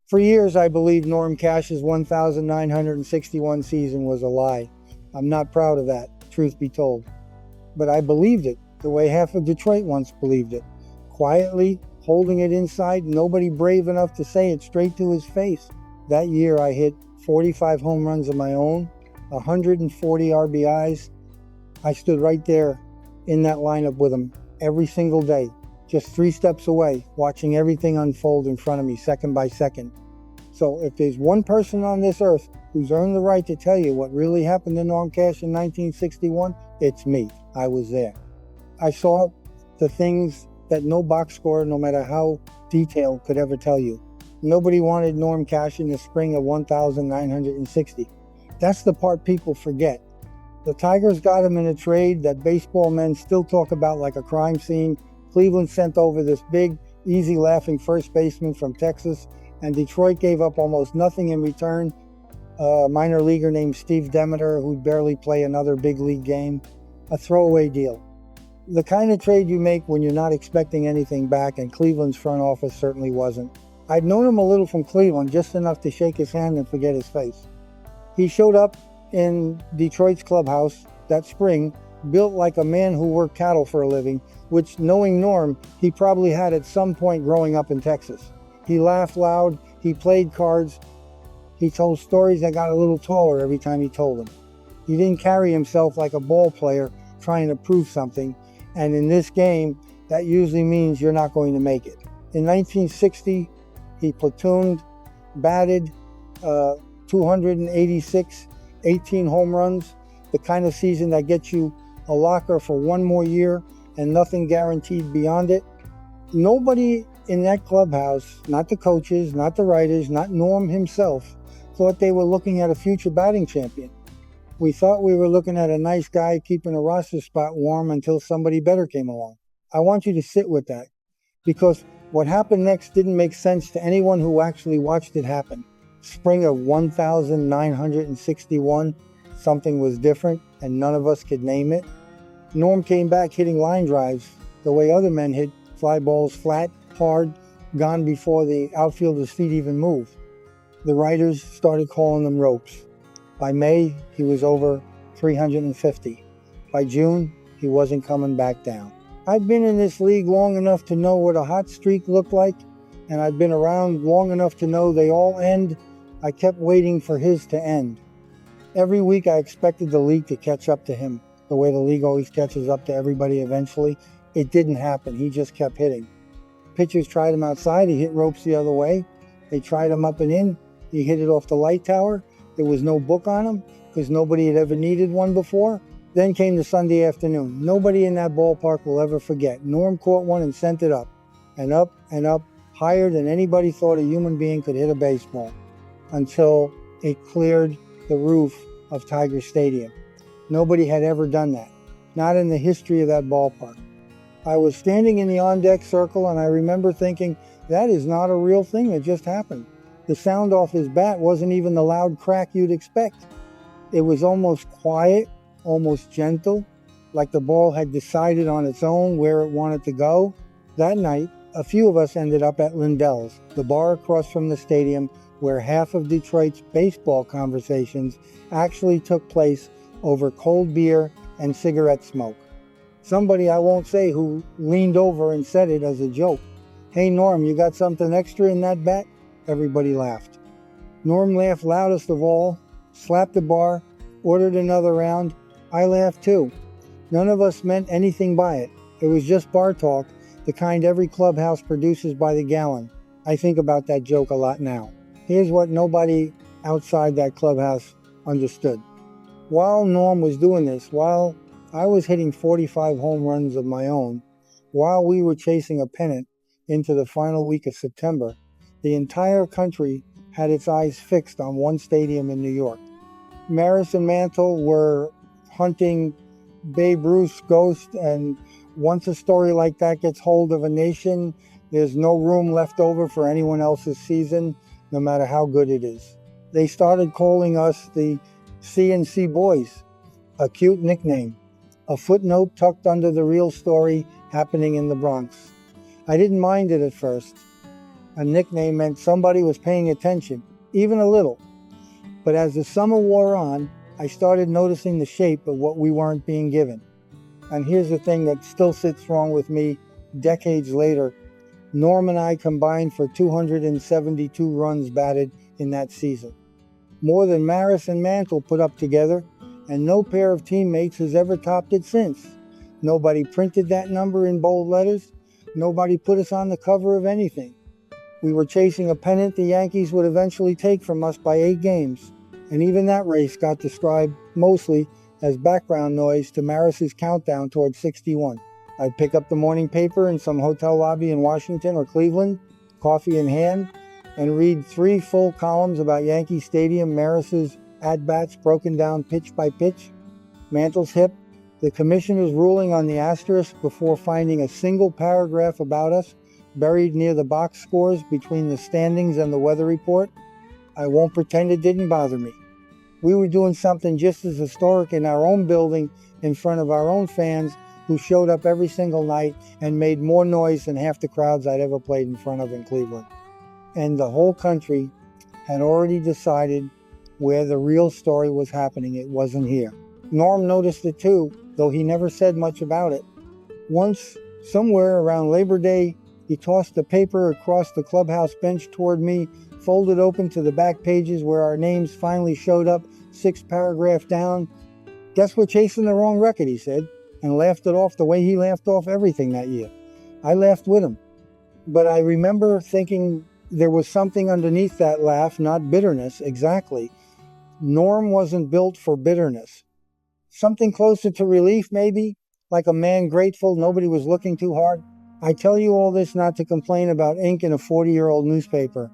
For years, I believed Norm Cash's 1,961 season was a lie. I'm not proud of that, truth be told. But I believed it, the way half of Detroit once believed it. Quietly, holding it inside, nobody brave enough to say it straight to his face. That year, I hit 45 home runs of my own, 140 RBIs. I stood right there in that lineup with him every single day, just 3 steps away, watching everything unfold in front of me second by second. So if there's one person on this earth who's earned the right to tell you what really happened to Norm Cash in 1961, it's me. I was there. I saw the things that no box score, no matter how detailed, could ever tell you. Nobody wanted Norm Cash in the spring of 1960. That's the part people forget. The Tigers got him in a trade that baseball men still talk about like a crime scene. Cleveland sent over this big, easy-laughing first baseman from Texas, and Detroit gave up almost nothing in return. A minor leaguer named Steve Demeter, who'd barely play another big league game. A throwaway deal. The kind of trade you make when you're not expecting anything back, and Cleveland's front office certainly wasn't. I'd known him a little from Cleveland, just enough to shake his hand and forget his face. He showed up in Detroit's clubhouse that spring, built like a man who worked cattle for a living, which, knowing Norm, he probably had at some point growing up in Texas. He laughed loud, he played cards, he told stories that got a little taller every time he told them. He didn't carry himself like a ball player trying to prove something, and in this game, that usually means you're not going to make it. In 1960, he platooned, batted, 286, 18 home runs, the kind of season that gets you a locker for one more year and nothing guaranteed beyond it. Nobody in that clubhouse, not the coaches, not the writers, not Norm himself, thought they were looking at a future batting champion. We thought we were looking at a nice guy keeping a roster spot warm until somebody better came along. I want you to sit with that, because what happened next didn't make sense to anyone who actually watched it happen. Spring of 1961, something was different, and none of us could name it. Norm came back hitting line drives the way other men hit fly balls, flat, hard, gone before the outfielder's feet even moved. The writers started calling them ropes. By May, he was over 350. By June, he wasn't coming back down. I'd been in this league long enough to know what a hot streak looked like, and I'd been around long enough to know they all end. I kept waiting for his to end. Every week I expected the league to catch up to him, the way the league always catches up to everybody eventually. It didn't happen. He just kept hitting. Pitchers tried him outside. He hit ropes the other way. They tried him up and in. He hit it off the light tower. There was no book on him because nobody had ever needed one before. Then came the Sunday afternoon. Nobody in that ballpark will ever forget. Norm caught one and sent it up, higher than anybody thought a human being could hit a baseball, until it cleared the roof of Tiger Stadium. Nobody had ever done that, not in the history of that ballpark. I was standing in the on-deck circle, and I remember thinking, that is not a real thing that just happened. The sound off his bat wasn't even the loud crack you'd expect. It was almost quiet, almost gentle, like the ball had decided on its own where it wanted to go. That night, a few of us ended up at Lindell's, the bar across from the stadium where half of Detroit's baseball conversations actually took place over cold beer and cigarette smoke. Somebody, I won't say who, leaned over and said it as a joke. "Hey Norm, you got something extra in that bat?" Everybody laughed. Norm laughed loudest of all, slapped the bar, ordered another round. I laughed too. None of us meant anything by it. It was just bar talk, the kind every clubhouse produces by the gallon. I think about that joke a lot now. Here's what nobody outside that clubhouse understood. While Norm was doing this, while I was hitting 45 home runs of my own, while we were chasing a pennant into the final week of September, the entire country had its eyes fixed on one stadium in New York. Maris and Mantle were hunting Babe Ruth's ghost, and once a story like that gets hold of a nation, there's no room left over for anyone else's season, no matter how good it is. They started calling us the C&C Boys, a cute nickname, a footnote tucked under the real story happening in the Bronx. I didn't mind it at first. A nickname meant somebody was paying attention, even a little. But as the summer wore on, I started noticing the shape of what we weren't being given. And here's the thing that still sits wrong with me decades later. Norm and I combined for 272 runs batted in that season. More than Maris and Mantle put up together, and no pair of teammates has ever topped it since. Nobody printed that number in bold letters. Nobody put us on the cover of anything. We were chasing a pennant the Yankees would eventually take from us by 8 games, and even that race got described mostly as background noise to Maris's countdown toward 61. I'd pick up the morning paper in some hotel lobby in Washington or Cleveland, coffee in hand, and read 3 full columns about Yankee Stadium, Maris's at-bats broken down pitch by pitch, Mantle's hip, the commissioner's ruling on the asterisk before finding a single paragraph about us buried near the box scores between the standings and the weather report. I won't pretend it didn't bother me. We were doing something just as historic in our own building in front of our own fans who showed up every single night and made more noise than half the crowds I'd ever played in front of in Cleveland. And the whole country had already decided where the real story was happening. It wasn't here. Norm noticed it too, though he never said much about it. Once, somewhere around Labor Day, he tossed the paper across the clubhouse bench toward me, folded open to the back pages where our names finally showed up 6 paragraphs down. "Guess we're chasing the wrong record," he said, and laughed it off the way he laughed off everything that year. I laughed with him. But I remember thinking there was something underneath that laugh, not bitterness exactly. Norm wasn't built for bitterness. Something closer to relief, maybe, like a man grateful nobody was looking too hard. I tell you all this not to complain about ink in a 40-year-old newspaper.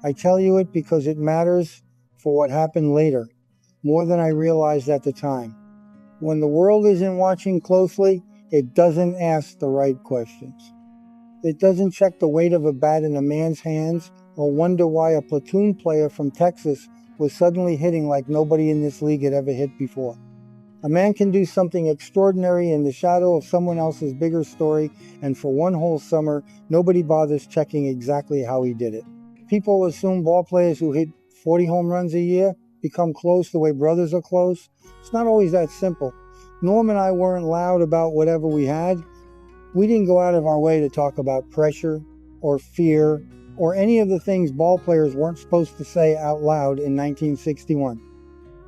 I tell you it because it matters for what happened later, more than I realized at the time. When the world isn't watching closely, it doesn't ask the right questions. It doesn't check the weight of a bat in a man's hands or wonder why a platoon player from Texas was suddenly hitting like nobody in this league had ever hit before. A man can do something extraordinary in the shadow of someone else's bigger story, and for one whole summer, nobody bothers checking exactly how he did it. People assume ball players who hit 40 home runs a year become close the way brothers are close. It's not always that simple. Norm and I weren't loud about whatever we had. We didn't go out of our way to talk about pressure or fear or any of the things ball players weren't supposed to say out loud in 1961.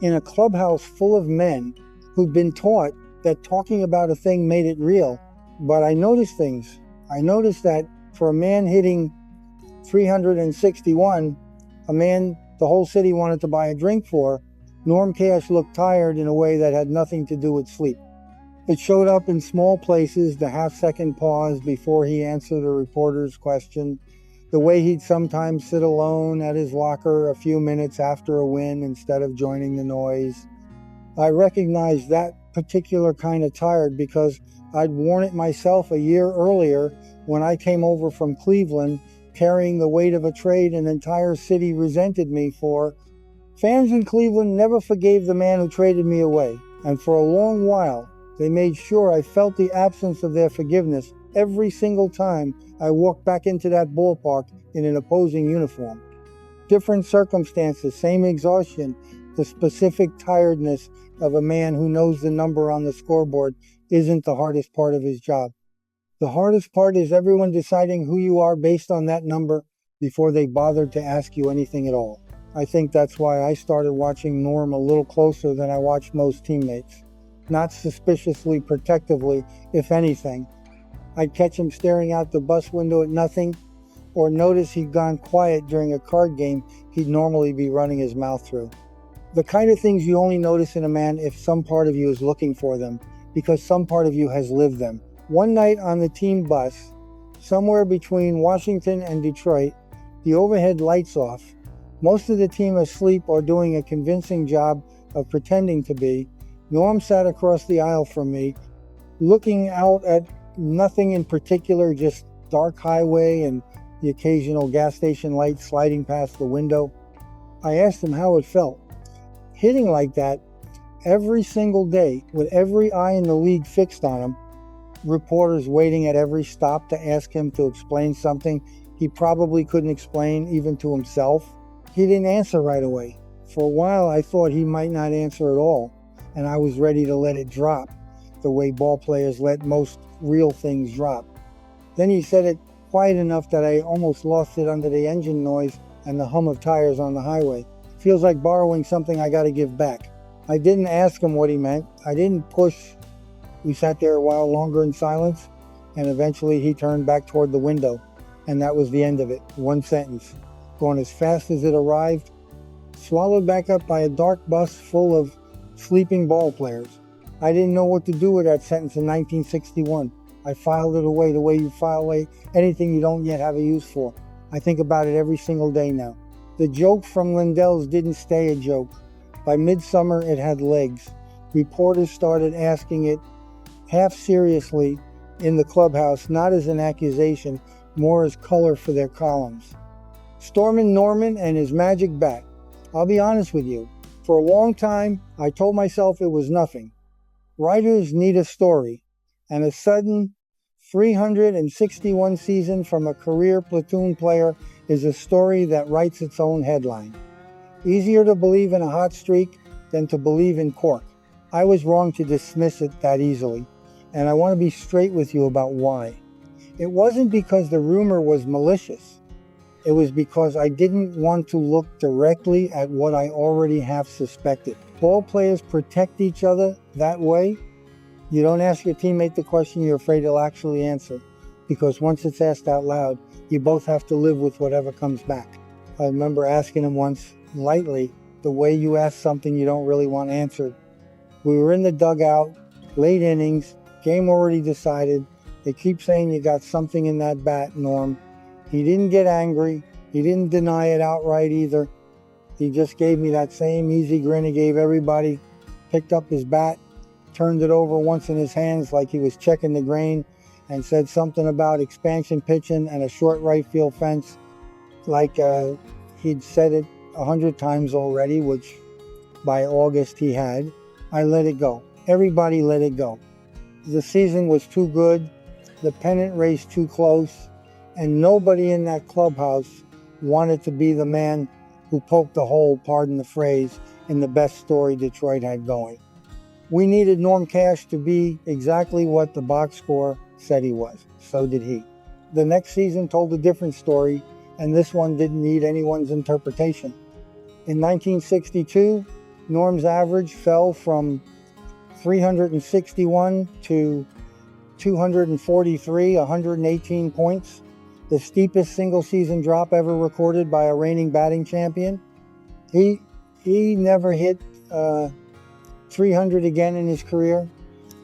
In a clubhouse full of men who'd been taught that talking about a thing made it real. But I noticed things. I noticed that for a man hitting 361, a man the whole city wanted to buy a drink for, Norm Cash looked tired in a way that had nothing to do with sleep. It showed up in small places, the half-second pause before he answered a reporter's question, the way he'd sometimes sit alone at his locker a few minutes after a win instead of joining the noise. I recognized that particular kind of tired because I'd worn it myself a year earlier when I came over from Cleveland carrying the weight of a trade an entire city resented me for. Fans in Cleveland never forgave the man who traded me away, and for a long while they made sure I felt the absence of their forgiveness every single time I walked back into that ballpark in an opposing uniform. Different circumstances, same exhaustion, the specific tiredness of a man who knows the number on the scoreboard isn't the hardest part of his job. The hardest part is everyone deciding who you are based on that number before they bothered to ask you anything at all. I think that's why I started watching Norm a little closer than I watched most teammates. Not suspiciously, protectively, if anything. I'd catch him staring out the bus window at nothing, or notice he'd gone quiet during a card game he'd normally be running his mouth through. The kind of things you only notice in a man if some part of you is looking for them, because some part of you has lived them. One night on the team bus, somewhere between Washington and Detroit, the overhead lights off, most of the team asleep or doing a convincing job of pretending to be. Norm sat across the aisle from me, looking out at nothing in particular, just dark highway and the occasional gas station light sliding past the window. I asked him how it felt. Hitting like that every single day with every eye in the league fixed on him, reporters waiting at every stop to ask him to explain something he probably couldn't explain even to himself. He didn't answer right away. For a while, I thought he might not answer at all, and I was ready to let it drop, the way ball players let most real things drop. Then he said it quiet enough that I almost lost it under the engine noise and the hum of tires on the highway. Feels like borrowing something I gotta give back. I didn't ask him what he meant. I didn't push. We sat there a while longer in silence, and eventually he turned back toward the window, and that was the end of it. One sentence, going as fast as it arrived, swallowed back up by a dark bus full of sleeping ball players. I didn't know what to do with that sentence in 1961. I filed it away the way you file away anything you don't yet have a use for. I think about it every single day now. The joke from Lindell's didn't stay a joke. By midsummer, it had legs. Reporters started asking it half seriously in the clubhouse, not as an accusation, more as color for their columns. Stormin' Norman and his magic bat. I'll be honest with you. For a long time, I told myself it was nothing. Writers need a story, and a sudden 361 season from a career platoon player is a story that writes its own headline. Easier to believe in a hot streak than to believe in cork. I was wrong to dismiss it that easily, and I want to be straight with you about why. It wasn't because the rumor was malicious. It was because I didn't want to look directly at what I already have suspected. Ball players protect each other that way. You don't ask your teammate the question you're afraid he'll actually answer, because once it's asked out loud, you both have to live with whatever comes back. I remember asking him once, lightly, the way you ask something you don't really want answered. We were in the dugout, late innings, game already decided. They keep saying you got something in that bat, Norm. He didn't get angry. He didn't deny it outright either. He just gave me that same easy grin he gave everybody, picked up his bat, turned it over once in his hands like he was checking the grain, and said something about expansion pitching and a short right field fence, like he'd said it 100 times already, which by August he had. I let it go. Everybody let it go. The season was too good, the pennant race too close, and nobody in that clubhouse wanted to be the man who poked a hole, pardon the phrase, in the best story Detroit had going. We needed Norm Cash to be exactly what the box score said he was. So did he. The next season told a different story, and this one didn't need anyone's interpretation. In 1962, Norm's average fell from 361 to 243, 118 points, the steepest single-season drop ever recorded by a reigning batting champion. He never hit 300 again in his career,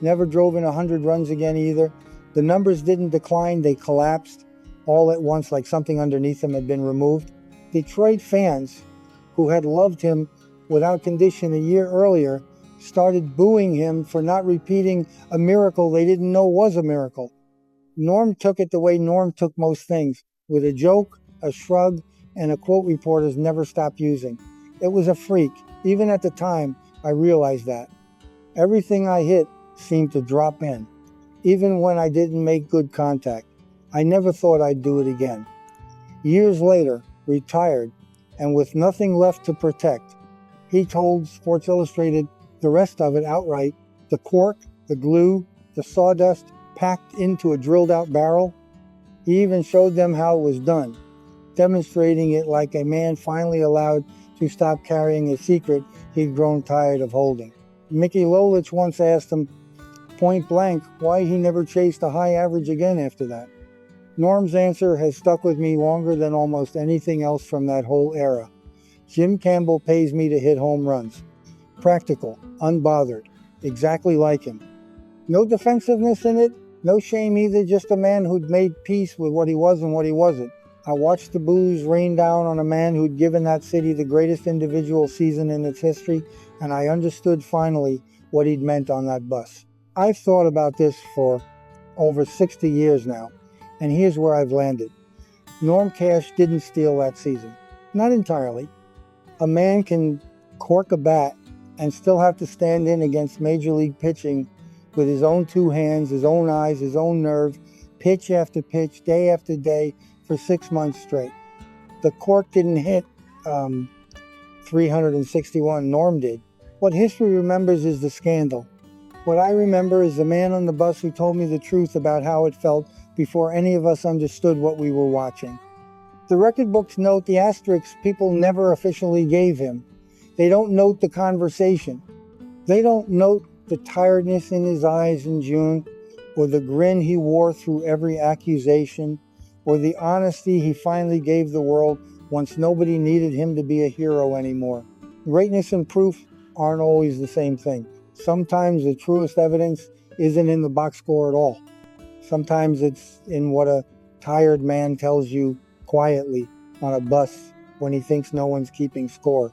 never drove in 100 runs again either. The numbers didn't decline, they collapsed all at once like something underneath them had been removed. Detroit fans, who had loved him without condition a year earlier, started booing him for not repeating a miracle they didn't know was a miracle. Norm took it the way Norm took most things, with a joke, a shrug, and a quote reporters never stopped using. It was a freak. Even at the time, I realized that. Everything I hit seemed to drop in, even when I didn't make good contact. I never thought I'd do it again. Years later, retired, and with nothing left to protect, he told Sports Illustrated the rest of it outright, the cork, the glue, the sawdust packed into a drilled-out barrel. He even showed them how it was done, demonstrating it like a man finally allowed to stop carrying a secret he'd grown tired of holding. Mickey Lolich once asked him, point blank, why he never chased a high average again after that. Norm's answer has stuck with me longer than almost anything else from that whole era. Jim Campbell pays me to hit home runs. Practical, unbothered, exactly like him. No defensiveness in it, no shame either, just a man who'd made peace with what he was and what he wasn't. I watched the boos rain down on a man who'd given that city the greatest individual season in its history, and I understood finally what he'd meant on that bus. I've thought about this for over 60 years now, and here's where I've landed. Norm Cash didn't steal that season. Not entirely. A man can cork a bat and still have to stand in against major league pitching with his own two hands, his own eyes, his own nerve, pitch after pitch, day after day, for 6 months straight. The cork didn't hit 361, Norm did. What history remembers is the scandal. What I remember is the man on the bus who told me the truth about how it felt before any of us understood what we were watching. The record books note the asterisks people never officially gave him. They don't note the conversation. They don't note the tiredness in his eyes in June, or the grin he wore through every accusation, or the honesty he finally gave the world once nobody needed him to be a hero anymore. Greatness and proof aren't always the same thing. Sometimes the truest evidence isn't in the box score at all. Sometimes it's in what a tired man tells you quietly on a bus when he thinks no one's keeping score.